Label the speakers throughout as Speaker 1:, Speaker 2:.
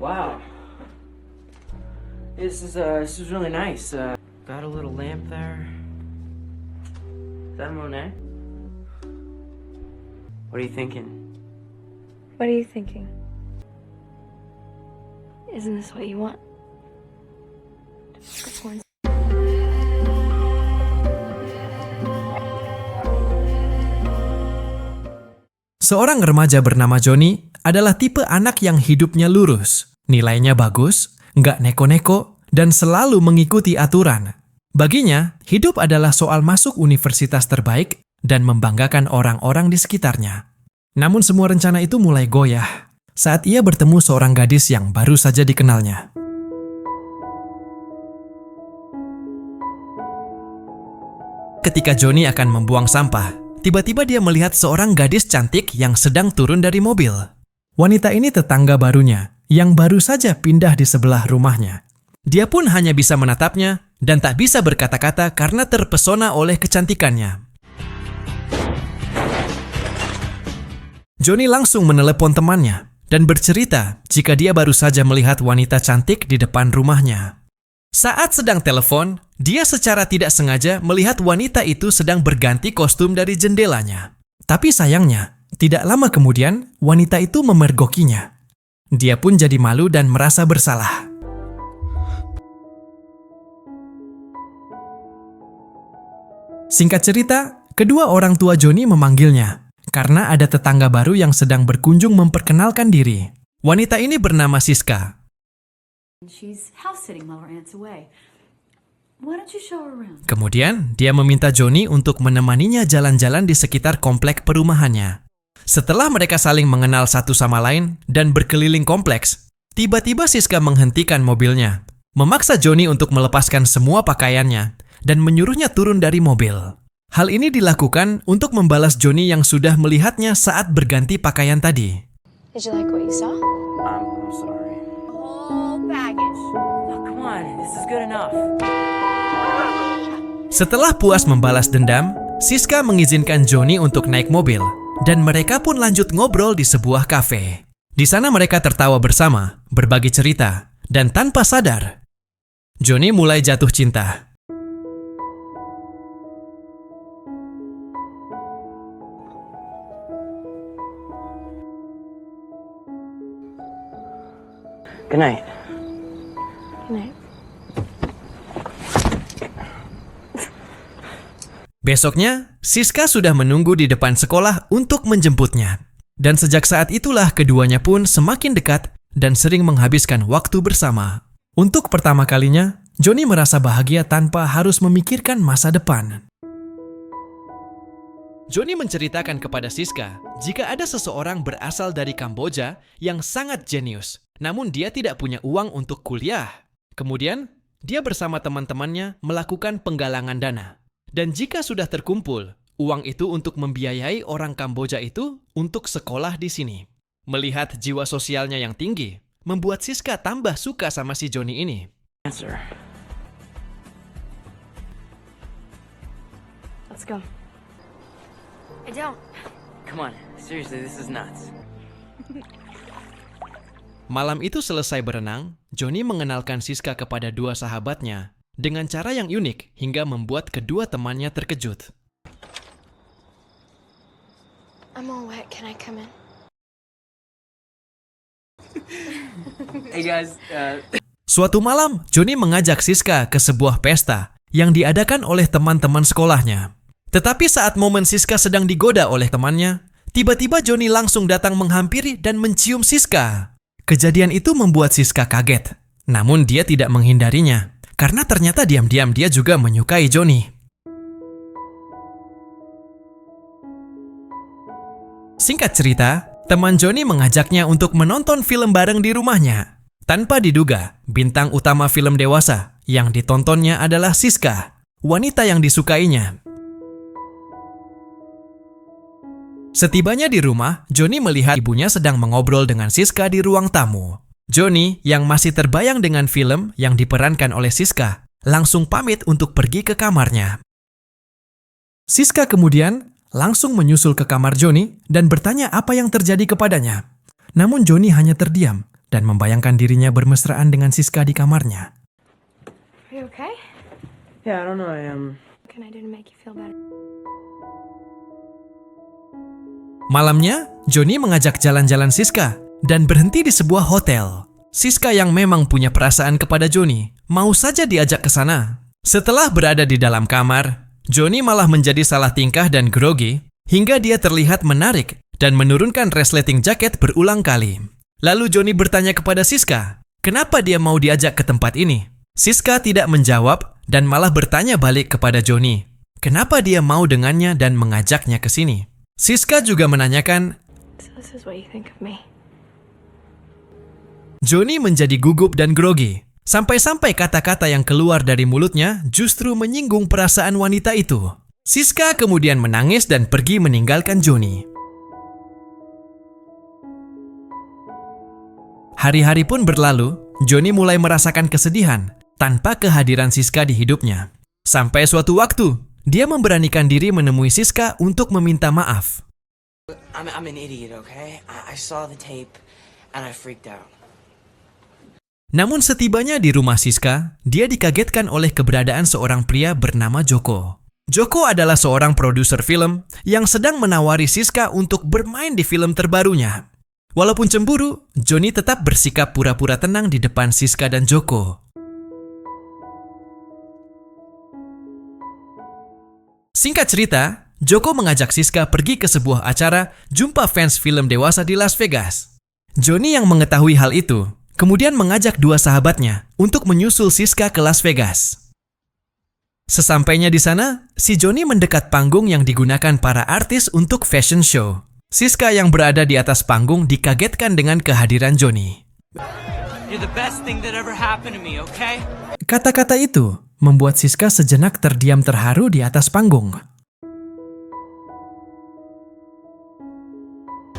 Speaker 1: Wow. This is really nice. Got a little lamp there. Is that a Monet? What are you thinking?
Speaker 2: What are you thinking? Isn't this what you want?
Speaker 3: Seorang remaja bernama Johnny adalah tipe anak yang hidupnya lurus, nilainya bagus, nggak neko-neko, dan selalu mengikuti aturan. Baginya, hidup adalah soal masuk universitas terbaik dan membanggakan orang-orang di sekitarnya. Namun semua rencana itu mulai goyah saat ia bertemu seorang gadis yang baru saja dikenalnya. Ketika Johnny akan membuang sampah, tiba-tiba dia melihat seorang gadis cantik yang sedang turun dari mobil. Wanita ini tetangga barunya, yang baru saja pindah di sebelah rumahnya. Dia pun hanya bisa menatapnya dan tak bisa berkata-kata karena terpesona oleh kecantikannya. Johnny langsung menelepon temannya dan bercerita jika dia baru saja melihat wanita cantik di depan rumahnya. Saat sedang telepon, dia secara tidak sengaja melihat wanita itu sedang berganti kostum dari jendelanya. Tapi sayangnya, tidak lama kemudian wanita itu memergokinya. Dia pun jadi malu dan merasa bersalah. Singkat cerita, kedua orang tua Johnny memanggilnya karena ada tetangga baru yang sedang berkunjung memperkenalkan diri. Wanita ini bernama Siska.
Speaker 4: She's house-sitting while her aunt's away. Why don't you show her around?
Speaker 3: Kemudian, dia meminta Johnny untuk menemaninya jalan-jalan di sekitar komplek perumahannya. Setelah mereka saling mengenal satu sama lain dan berkeliling kompleks, tiba-tiba Siska menghentikan mobilnya, memaksa Johnny untuk melepaskan semua pakaiannya dan menyuruhnya turun dari mobil. Hal ini dilakukan untuk membalas Johnny yang sudah melihatnya saat berganti pakaian tadi.
Speaker 2: Did you like what you saw?
Speaker 1: I'm sorry.
Speaker 4: Whole baggage.
Speaker 1: Oh, come on. This is good enough.
Speaker 3: Setelah puas membalas dendam, Siska mengizinkan Johnny untuk naik mobil dan mereka pun lanjut ngobrol di sebuah kafe. Di sana mereka tertawa bersama, berbagi cerita, dan tanpa sadar, Johnny mulai jatuh cinta.
Speaker 1: Good night.
Speaker 2: Good night.
Speaker 3: Besoknya, Siska sudah menunggu di depan sekolah untuk menjemputnya. Dan sejak saat itulah keduanya pun semakin dekat dan sering menghabiskan waktu bersama. Untuk pertama kalinya, Johnny merasa bahagia tanpa harus memikirkan masa depan. Johnny menceritakan kepada Siska jika ada seseorang berasal dari Kamboja yang sangat jenius, namun dia tidak punya uang untuk kuliah. Kemudian, dia bersama teman-temannya melakukan penggalangan dana. Dan jika sudah terkumpul, uang itu untuk membiayai orang Kamboja itu untuk sekolah di sini. Melihat jiwa sosialnya yang tinggi, membuat Siska tambah suka sama si Johnny ini.
Speaker 1: Answer.
Speaker 2: Let's go. I don't.
Speaker 1: Come on. Seriously, this is nuts.
Speaker 3: Malam itu selesai berenang, Johnny mengenalkan Siska kepada dua sahabatnya dengan cara yang unik hingga membuat kedua temannya terkejut.
Speaker 2: I'm all wet. Can I come in?
Speaker 1: Hey guys,
Speaker 3: Suatu malam, Johnny mengajak Siska ke sebuah pesta yang diadakan oleh teman-teman sekolahnya. Tetapi saat momen Siska sedang digoda oleh temannya, tiba-tiba Johnny langsung datang menghampiri dan mencium Siska. Kejadian itu membuat Siska kaget. Namun dia tidak menghindarinya, karena ternyata diam-diam dia juga menyukai Johnny. Singkat cerita, teman Johnny mengajaknya untuk menonton film bareng di rumahnya. Tanpa diduga, bintang utama film dewasa yang ditontonnya adalah Siska, wanita yang disukainya. Setibanya di rumah, Johnny melihat ibunya sedang mengobrol dengan Siska di ruang tamu. Johnny, yang masih terbayang dengan film yang diperankan oleh Siska, langsung pamit untuk pergi ke kamarnya. Siska kemudian langsung menyusul ke kamar Johnny dan bertanya apa yang terjadi kepadanya. Namun Johnny hanya terdiam dan membayangkan dirinya bermesraan dengan Siska di kamarnya.
Speaker 2: Are you okay?
Speaker 1: Yeah, I don't know.
Speaker 2: What can I do to make you feel better?
Speaker 3: Malamnya, Johnny mengajak jalan-jalan Siska dan berhenti di sebuah hotel. Siska yang memang punya perasaan kepada Johnny, mau saja diajak ke sana. Setelah berada di dalam kamar, Johnny malah menjadi salah tingkah dan grogi hingga dia terlihat menarik dan menurunkan resleting jaket berulang kali. Lalu Johnny bertanya kepada Siska, kenapa dia mau diajak ke tempat ini? Siska tidak menjawab dan malah bertanya balik kepada Johnny, kenapa dia mau dengannya dan mengajaknya ke sini. Siska juga menanyakan,
Speaker 2: So this is what you think of me.
Speaker 3: Johnny menjadi gugup dan grogi. Sampai-sampai kata-kata yang keluar dari mulutnya justru menyinggung perasaan wanita itu. Siska kemudian menangis dan pergi meninggalkan Johnny. Hari-hari pun berlalu, Johnny mulai merasakan kesedihan tanpa kehadiran Siska di hidupnya. Sampai suatu waktu, dia memberanikan diri menemui Siska untuk meminta maaf.
Speaker 1: I'm an idiot, okay? I saw the tape and I freaked out.
Speaker 3: Namun setibanya di rumah Siska, dia dikagetkan oleh keberadaan seorang pria bernama Joko. Joko adalah seorang produser film yang sedang menawari Siska untuk bermain di film terbarunya. Walaupun cemburu, Johnny tetap bersikap pura-pura tenang di depan Siska dan Joko. Singkat cerita, Joko mengajak Siska pergi ke sebuah acara jumpa fans film dewasa di Las Vegas. Johnny yang mengetahui hal itu, kemudian mengajak dua sahabatnya untuk menyusul Siska ke Las Vegas. Sesampainya di sana, si Johnny mendekat panggung yang digunakan para artis untuk fashion show. Siska yang berada di atas panggung dikagetkan dengan kehadiran Johnny.
Speaker 1: You're the best thing that ever happened to me, okay?
Speaker 3: Kata-kata itu membuat Siska sejenak terdiam terharu di atas panggung.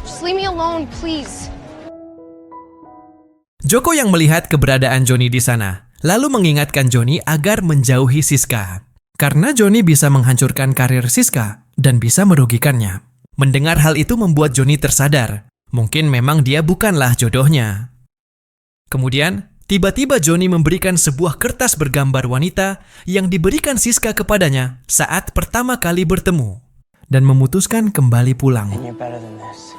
Speaker 2: Just leave me alone, please.
Speaker 3: Joko yang melihat keberadaan Johnny di sana, lalu mengingatkan Johnny agar menjauhi Siska. Karena Johnny bisa menghancurkan karir Siska dan bisa merugikannya. Mendengar hal itu membuat Johnny tersadar, mungkin memang dia bukanlah jodohnya. Kemudian, tiba-tiba Johnny memberikan sebuah kertas bergambar wanita yang diberikan Siska kepadanya saat pertama kali bertemu, dan memutuskan kembali pulang.
Speaker 1: You're better than this.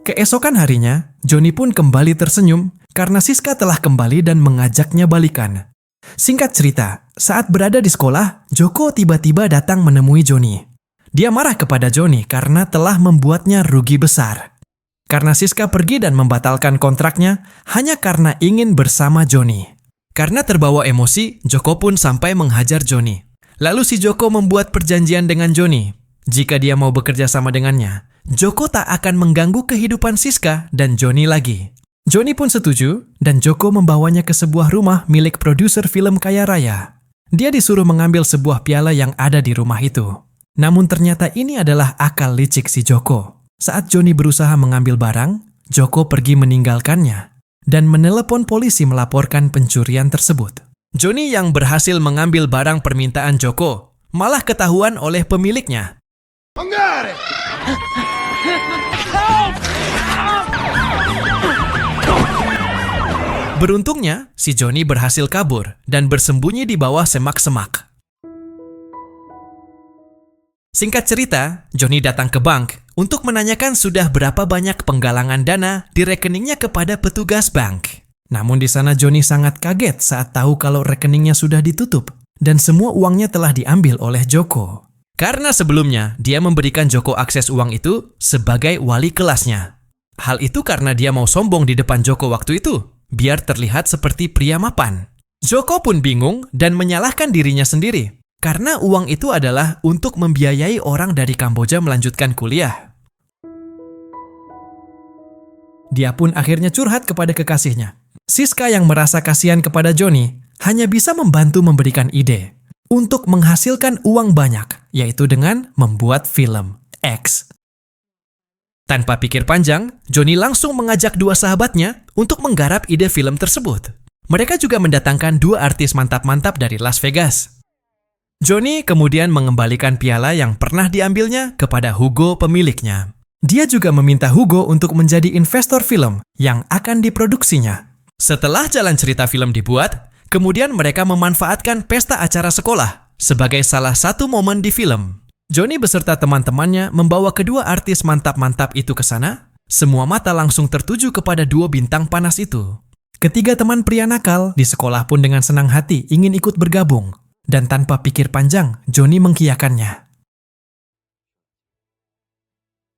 Speaker 3: Keesokan harinya, Johnny pun kembali tersenyum karena Siska telah kembali dan mengajaknya balikan. Singkat cerita, saat berada di sekolah, Joko tiba-tiba datang menemui Johnny. Dia marah kepada Johnny karena telah membuatnya rugi besar. Karena Siska pergi dan membatalkan kontraknya hanya karena ingin bersama Johnny. Karena terbawa emosi, Joko pun sampai menghajar Johnny. Lalu si Joko membuat perjanjian dengan Johnny. Jika dia mau bekerja sama dengannya, Joko tak akan mengganggu kehidupan Siska dan Johnny lagi. Johnny pun setuju dan Joko membawanya ke sebuah rumah milik produser film kaya raya. Dia disuruh mengambil sebuah piala yang ada di rumah itu. Namun ternyata ini adalah akal licik si Joko. Saat Johnny berusaha mengambil barang, Joko pergi meninggalkannya dan menelepon polisi melaporkan pencurian tersebut. Johnny yang berhasil mengambil barang permintaan Joko malah ketahuan oleh pemiliknya. Beruntungnya, si Johnny berhasil kabur dan bersembunyi di bawah semak-semak. Singkat cerita, Johnny datang ke bank untuk menanyakan sudah berapa banyak penggalangan dana di rekeningnya kepada petugas bank. Namun di sana Johnny sangat kaget saat tahu kalau rekeningnya sudah ditutup dan semua uangnya telah diambil oleh Joko. Karena sebelumnya dia memberikan Joko akses uang itu sebagai wali kelasnya. Hal itu karena dia mau sombong di depan Joko waktu itu, biar terlihat seperti pria mapan. Joko pun bingung dan menyalahkan dirinya sendiri, karena uang itu adalah untuk membiayai orang dari Kamboja melanjutkan kuliah. Dia pun akhirnya curhat kepada kekasihnya. Siska yang merasa kasihan kepada Johnny hanya bisa membantu memberikan ide untuk menghasilkan uang banyak, yaitu dengan membuat film X. Tanpa pikir panjang, Johnny langsung mengajak dua sahabatnya untuk menggarap ide film tersebut. Mereka juga mendatangkan dua artis mantap-mantap dari Las Vegas. Johnny kemudian mengembalikan piala yang pernah diambilnya kepada Hugo pemiliknya. Dia juga meminta Hugo untuk menjadi investor film yang akan diproduksinya. Setelah jalan cerita film dibuat, kemudian mereka memanfaatkan pesta acara sekolah sebagai salah satu momen di film. Johnny beserta teman-temannya membawa kedua artis mantap-mantap itu ke sana. Semua mata langsung tertuju kepada dua bintang panas itu. Ketiga teman pria nakal di sekolah pun dengan senang hati ingin ikut bergabung. Dan tanpa pikir panjang, Johnny mengiyakannya.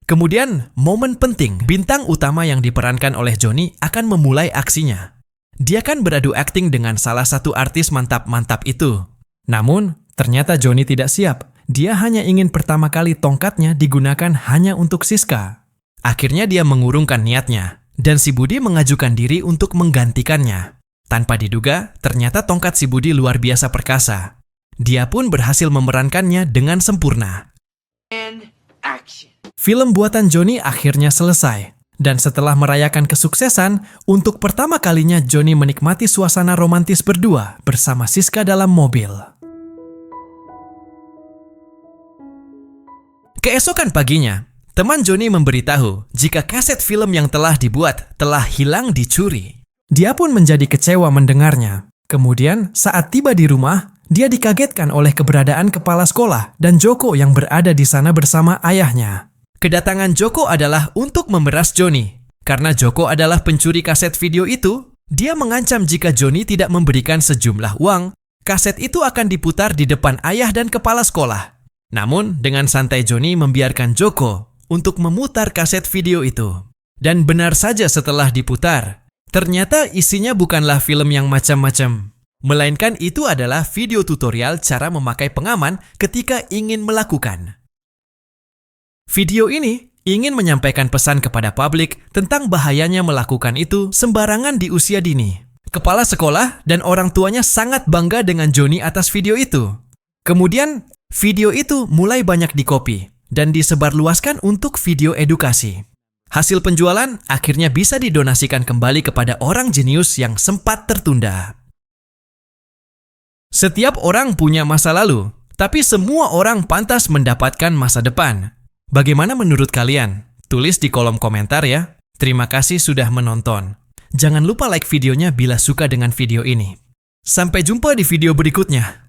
Speaker 3: Kemudian, momen penting, bintang utama yang diperankan oleh Johnny akan memulai aksinya. Dia kan beradu akting dengan salah satu artis mantap-mantap itu. Namun, ternyata Johnny tidak siap. Dia hanya ingin pertama kali tongkatnya digunakan hanya untuk Siska. Akhirnya dia mengurungkan niatnya, dan si Budi mengajukan diri untuk menggantikannya. Tanpa diduga, ternyata tongkat si Budi luar biasa perkasa. Dia pun berhasil memerankannya dengan sempurna.
Speaker 1: And action.
Speaker 3: Film buatan Johnny akhirnya selesai. Dan setelah merayakan kesuksesan, untuk pertama kalinya Johnny menikmati suasana romantis berdua bersama Siska dalam mobil. Keesokan paginya, teman Johnny memberitahu jika kaset film yang telah dibuat telah hilang dicuri. Dia pun menjadi kecewa mendengarnya. Kemudian, saat tiba di rumah, dia dikagetkan oleh keberadaan kepala sekolah dan Joko yang berada di sana bersama ayahnya. Kedatangan Joko adalah untuk memeras Johnny. Karena Joko adalah pencuri kaset video itu, dia mengancam jika Johnny tidak memberikan sejumlah uang, kaset itu akan diputar di depan ayah dan kepala sekolah. Namun, dengan santai Johnny membiarkan Joko untuk memutar kaset video itu. Dan benar saja setelah diputar, ternyata isinya bukanlah film yang macam-macam. Melainkan itu adalah video tutorial cara memakai pengaman ketika ingin melakukan. Video ini ingin menyampaikan pesan kepada publik tentang bahayanya melakukan itu sembarangan di usia dini. Kepala sekolah dan orang tuanya sangat bangga dengan Johnny atas video itu. Kemudian, video itu mulai banyak dikopi dan disebarluaskan untuk video edukasi. Hasil penjualan akhirnya bisa didonasikan kembali kepada orang jenius yang sempat tertunda. Setiap orang punya masa lalu, tapi semua orang pantas mendapatkan masa depan. Bagaimana menurut kalian? Tulis di kolom komentar ya. Terima kasih sudah menonton. Jangan lupa like videonya bila suka dengan video ini. Sampai jumpa di video berikutnya.